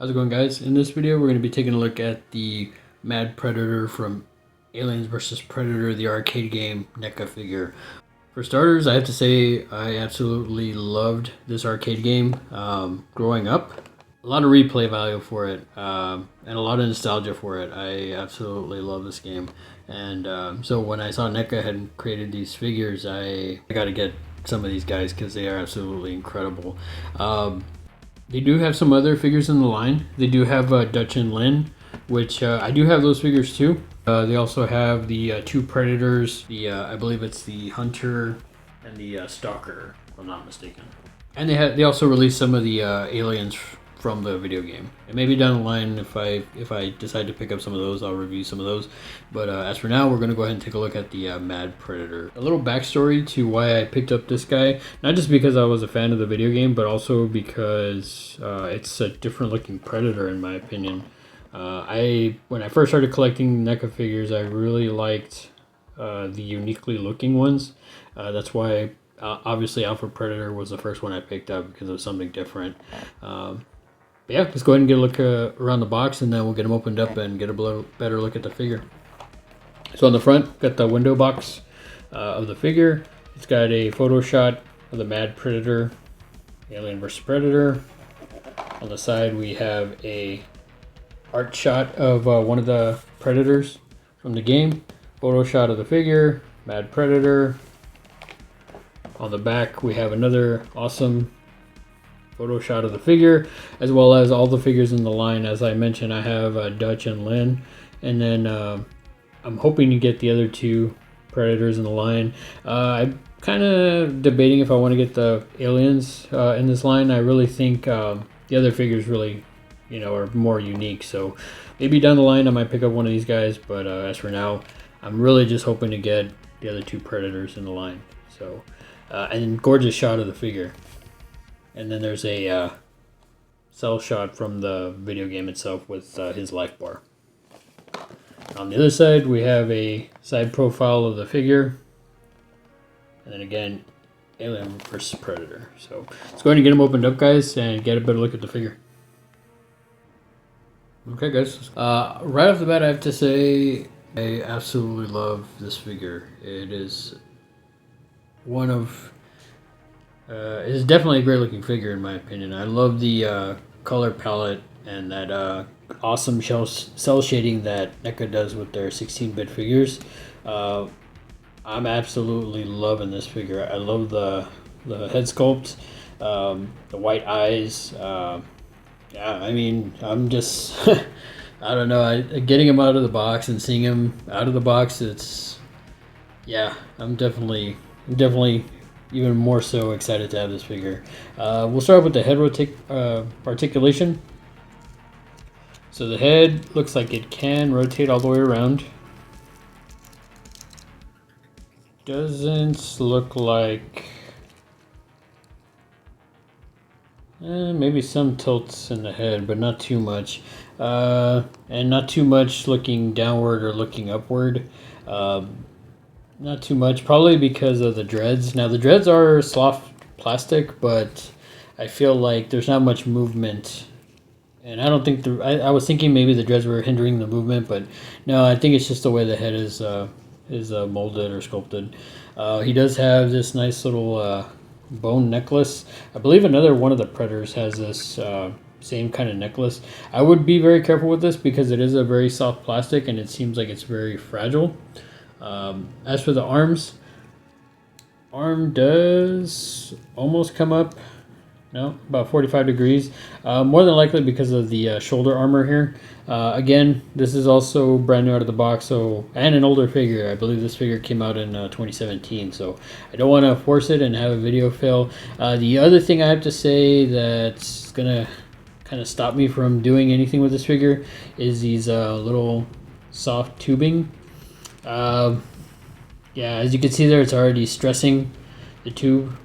How's it going, guys? In this video we're going to be taking a look at the Mad Predator from Aliens vs. Predator, the arcade game NECA figure. For starters, I have to say I absolutely loved this arcade game growing up. A lot of replay value for it and a lot of nostalgia for it. I absolutely love this game. And so when I saw NECA had created these figures, I got to get some of these guys because they are absolutely incredible. They do have some other figures in the line. They do have Dutch and Lynn, which I do have those figures too. They also have the two Predators, I believe it's the Hunter and the Stalker, if I'm not mistaken. And they also released some of the aliens from the video game. And maybe down the line, if I decide to pick up some of those, I'll review some of those. But as for now, we're going to go ahead and take a look at the Mad Predator. A little backstory to why I picked up this guy, not just because I was a fan of the video game, but also because it's a different looking Predator in my opinion. When I first started collecting NECA figures, I really liked the uniquely looking ones. That's why obviously Alpha Predator was the first one I picked up because it was something different. Yeah, let's go ahead and get a look around the box, and then we'll get them opened up and get a better look at the figure. So on the front, got the window box of the figure. It's got a photo shot of the Mad Predator, Alien vs. Predator. On the side, we have a art shot of one of the Predators from the game. Photo shot of the figure, Mad Predator. On the back, we have another awesome photo shot of the figure, as well as all the figures in the line. As I mentioned, I have Dutch and Lynn, and then I'm hoping to get the other two Predators in the line. I'm kind of debating if I want to get the aliens in this line. I really think the other figures really, are more unique. So maybe down the line I might pick up one of these guys, but as for now, I'm really just hoping to get the other two Predators in the line. So, and gorgeous shot of the figure. And then there's a cell shot from the video game itself with his life bar. On the other side, we have a side profile of the figure. And then again, Alien vs. Predator. So let's go ahead and get them opened up, guys, and get a better look at the figure. Okay, guys. Right off the bat, I have to say I absolutely love this figure. It is one of... it is definitely a great looking figure in my opinion. I love the color palette and that awesome cell shading that NECA does with their 16-bit figures. I'm absolutely loving this figure. I love the head sculpt, the white eyes. Yeah, I mean, I'm just, I don't know, getting him out of the box and seeing him out of the box, yeah, I'm definitely even more so excited to have this figure. We'll start with the head articulation. So the head looks like it can rotate all the way around. Doesn't look like... maybe some tilts in the head, but not too much. And not too much looking downward or looking upward. Not too much, probably because of the dreads. Now the dreads are soft plastic, but I feel like there's not much movement. And I don't think I was thinking maybe the dreads were hindering the movement, but no, I think it's just the way the head is molded or sculpted. He does have this nice little bone necklace. I believe another one of the Predators has this same kind of necklace. I would be very careful with this because it is a very soft plastic and it seems like it's very fragile. As for the arm does almost come up, no, about 45 degrees, more than likely because of the shoulder armor here. Again, this is also brand new out of the box, and an older figure. I believe this figure came out in 2017, so I don't want to force it and have a video fail. The other thing I have to say that's gonna kind of stop me from doing anything with this figure is these little soft tubing. Yeah, as you can see there, it's already stressing the tube,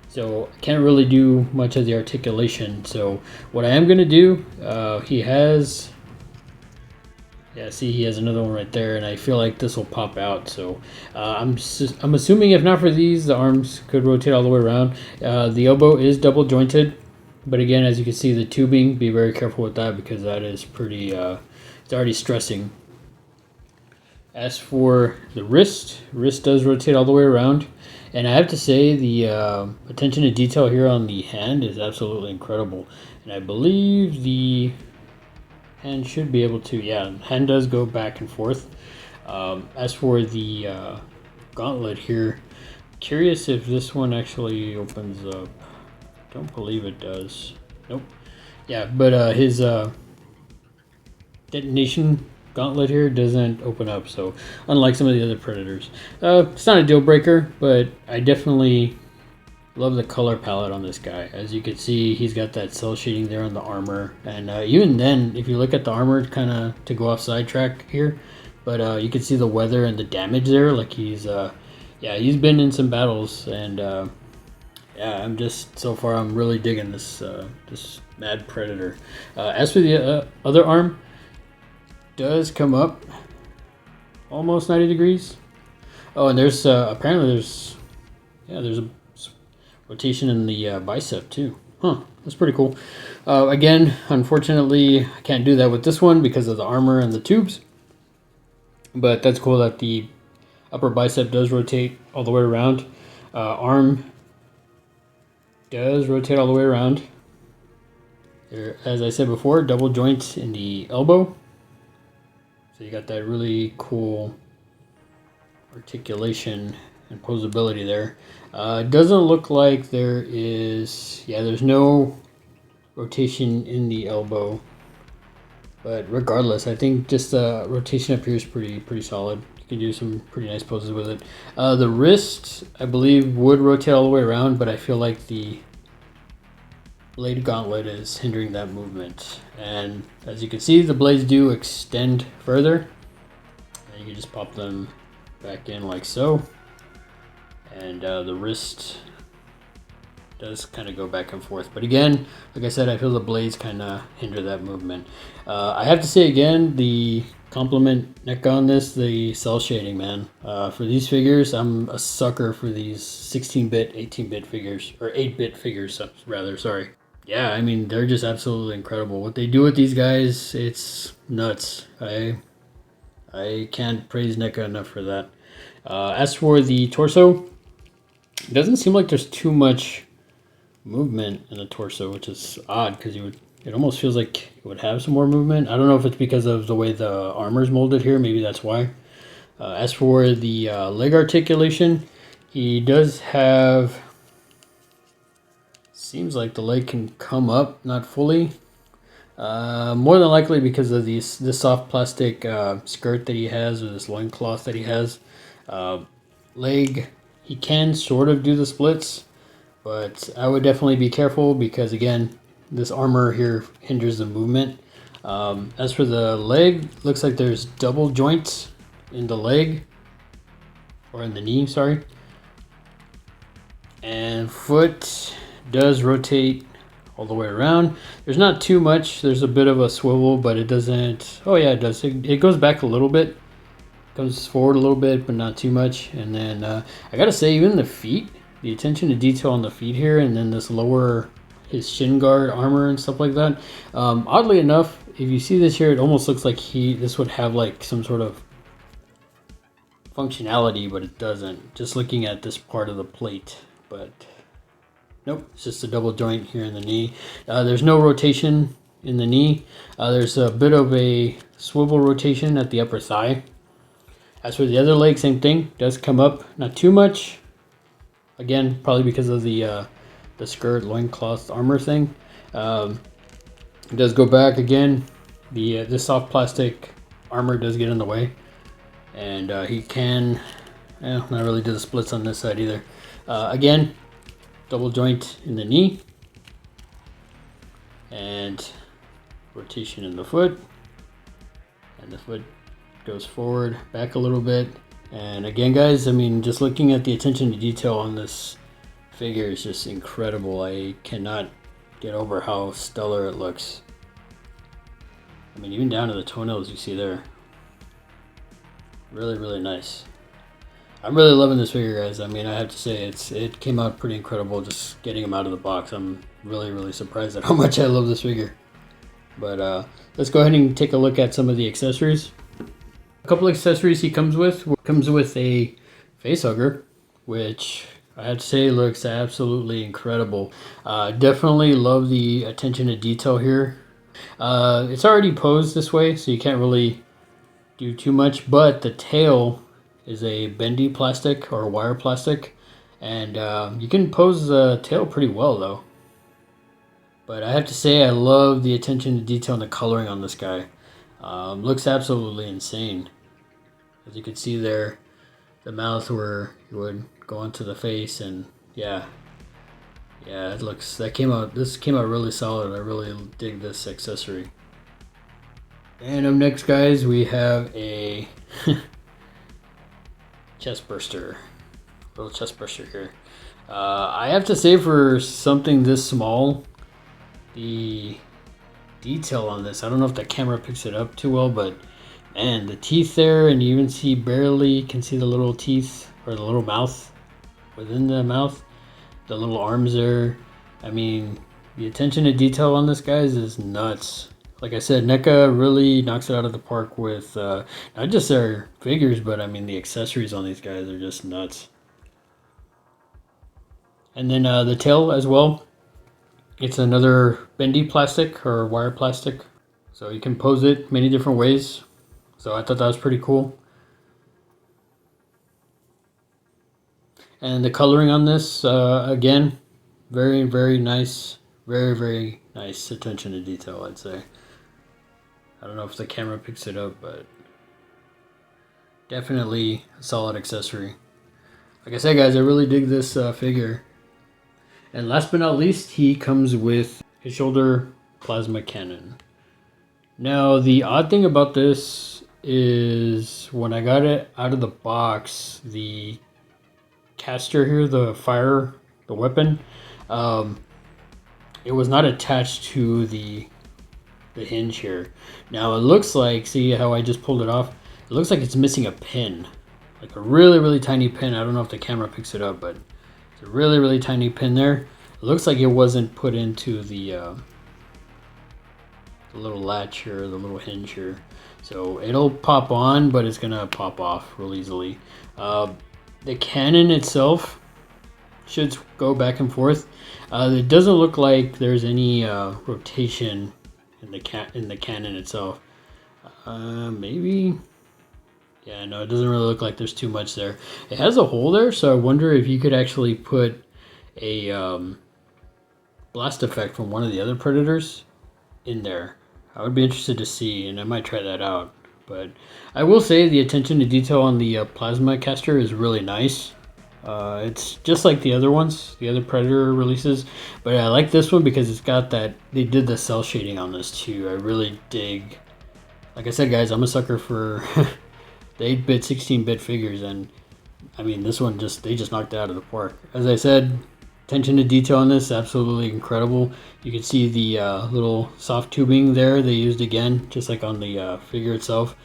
so I can't really do much of the articulation. So what I am going to do, he has, yeah, see, he has another one right there, and I feel like this will pop out. So I'm assuming if not for these, the arms could rotate all the way around. The elbow is double jointed, but again, as you can see, the tubing, be very careful with that because that is pretty, it's already stressing. As for the wrist does rotate all the way around. And I have to say the attention to detail here on the hand is absolutely incredible. And I believe the hand should be able to, yeah, hand does go back and forth. As for the gauntlet here, curious if this one actually opens up. Don't believe it does. Nope. Yeah, but his detonation gauntlet here doesn't open up, so unlike some of the other Predators. It's not a deal breaker, but I definitely love the color palette on this guy. As you can see, he's got that cell shading there on the armor, and even then, if you look at the armor, kind of to go off sidetrack here, but you can see the weather and the damage there. Like he's yeah, he's been in some battles, and yeah, I'm just, so far I'm really digging this this Mad Predator. As for the other arm, does come up almost 90 degrees. Oh, and there's apparently there's a rotation in the bicep too. Huh, that's pretty cool. Again, unfortunately, I can't do that with this one because of the armor and the tubes. But that's cool that the upper bicep does rotate all the way around. Arm does rotate all the way around. There, as I said before, double joint in the elbow. So you got that really cool articulation and posability there. It doesn't look like there is, yeah, there's no rotation in the elbow. But regardless, I think just the rotation up here is pretty solid. You can do some pretty nice poses with it. The wrist, I believe, would rotate all the way around, but I feel like the blade gauntlet is hindering that movement. And as you can see, the blades do extend further. And you can just pop them back in like so. And the wrist does kind of go back and forth. But again, like I said, I feel the blades kind of hinder that movement. I have to say again, the compliment NECA on this, the cell shading, man. For these figures, I'm a sucker for these 16-bit, 18-bit figures, or 8-bit figures, rather, sorry. Yeah, I mean, they're just absolutely incredible. What they do with these guys, it's nuts. I can't praise NECA enough for that. As for the torso, it doesn't seem like there's too much movement in the torso, which is odd because it almost feels like it would have some more movement. I don't know if it's because of the way the armor's molded here. Maybe that's why. As for the leg articulation, he does have, seems like the leg can come up, not fully. More than likely because of this soft plastic skirt that he has, or this loincloth that he has. Leg, he can sort of do the splits, but I would definitely be careful because, again, this armor here hinders the movement. As for the leg, looks like there's double joints in the leg, or in the knee, sorry. And foot does rotate all the way around. There's not too much. There's a bit of a swivel, but it doesn't, oh yeah, it does. It goes back a little bit. Comes forward a little bit, but not too much. And then I gotta say, even the feet, the attention to detail on the feet here, and then this lower, his shin guard armor and stuff like that. Oddly enough, if you see this here, it almost looks like this would have like some sort of functionality, but it doesn't. Just looking at this part of the plate, but nope, it's just a double joint here in the knee. There's no rotation in the knee. There's a bit of a swivel rotation at the upper thigh. As for the other leg, same thing, does come up, not too much. Again, probably because of the skirt, loincloth, armor thing. It does go back again. The soft plastic armor does get in the way. And he can, not really do the splits on this side either. Again, double joint in the knee. And rotation in the foot. And the foot goes forward, back a little bit. And again, guys, I mean, just looking at the attention to detail on this figure is just incredible. I cannot get over how stellar it looks. I mean, even down to the toenails you see there. Really, really nice. I'm really loving this figure, guys. I mean, I have to say, it came out pretty incredible just getting him out of the box. I'm really surprised at how much I love this figure. But let's go ahead and take a look at some of the accessories. A couple accessories he comes with. Comes with a face hugger, which I have to say looks absolutely incredible. Definitely love the attention to detail here. It's already posed this way, so you can't really do too much, but the tail is a bendy plastic or wire plastic, and you can pose the tail pretty well though. But I have to say I love the attention to detail and the coloring on this guy. Looks absolutely insane. As you can see there, the mouth where you would go into the face, and yeah, this came out really solid. I really dig this accessory. And up next, guys, we have a chest burster. Little chest burster here. I have to say, for something this small, the detail on this, I don't know if the camera picks it up too well, but man, the teeth there, and you even barely can see the little teeth or the little mouth within the mouth, the little arms there. I mean, the attention to detail on this, guys, is nuts. Like I said, NECA really knocks it out of the park with not just their figures, but I mean the accessories on these guys are just nuts. And then the tail as well. It's another bendy plastic or wire plastic, so you can pose it many different ways. So I thought that was pretty cool. And the coloring on this, again, very nice. Very nice attention to detail, I'd say. I don't know if the camera picks it up, but definitely a solid accessory. Like I said, guys, I really dig this figure. And last but not least, he comes with his shoulder plasma cannon. Now, the odd thing about this is when I got it out of the box, the caster here, the weapon, it was not attached to the hinge here. Now it looks like, see how I just pulled it off? It looks like it's missing a pin, like a really tiny pin. I don't know if the camera picks it up, but it's a really tiny pin there. It looks like it wasn't put into the little latch here, the little hinge here. So it'll pop on, but it's gonna pop off real easily. The cannon itself should go back and forth. It doesn't look like there's any rotation in the cannon itself. Maybe, yeah, no, it doesn't really look like there's too much there. It has a hole there, so I wonder if you could actually put a blast effect from one of the other Predators in there. I would be interested to see, and I might try that out. But I will say the attention to detail on the plasma caster is really nice. It's just like the other ones, the other Predator releases, but I like this one because it's got that, they did the cell shading on this too. I really dig, like I said, guys, I'm a sucker for the 8-bit, 16-bit figures, and I mean this one they just knocked it out of the park. As I said, attention to detail on this, absolutely incredible. You can see the little soft tubing there they used again, just like on the figure itself.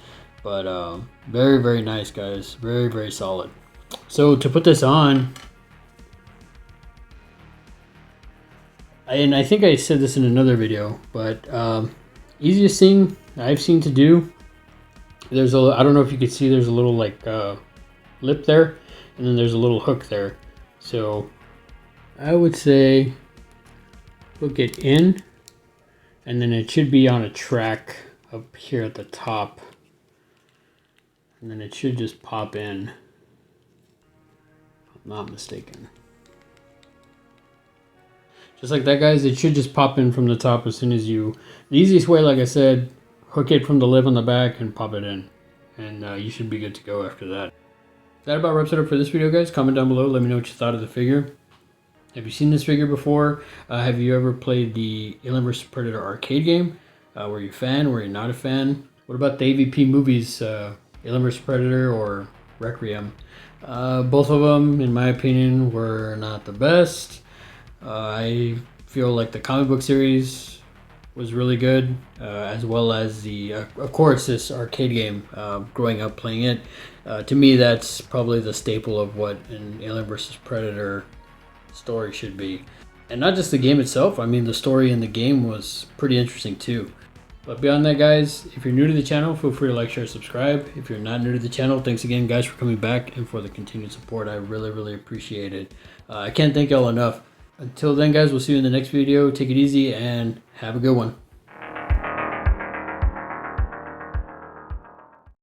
But very nice, guys. Very solid. So to put this on, and I think I said this in another video, but easiest thing I've seen to do, there's I don't know if you can see, there's a little like lip there, and then there's a little hook there. So I would say hook it in, and then it should be on a track up here at the top, and then it should just pop in, if I'm not mistaken. Just like that, guys, it should just pop in from the top as soon as the easiest way, like I said, hook it from the lip on the back and pop it in, and you should be good to go after that. That about wraps it up for this video, guys. Comment down below, let me know what you thought of the figure. Have you seen this figure before? Have you ever played the Alien vs. Predator arcade game? Were you a fan? Were you not a fan? What about the AVP movies, Alien vs. Predator or Requiem? Both of them, in my opinion, were not the best. I feel like the comic book series was really good, as well as the of course this arcade game. Growing up playing it, to me that's probably the staple of what an Alien vs Predator story should be, and not just the game itself. I mean, the story in the game was pretty interesting too. But beyond that, guys, if you're new to the channel, feel free to like, share, subscribe. If you're not new to the channel, thanks again, guys, for coming back and for the continued support. I really appreciate it. I can't thank y'all enough. Until then, guys, we'll see you in the next video. Take it easy and have a good one.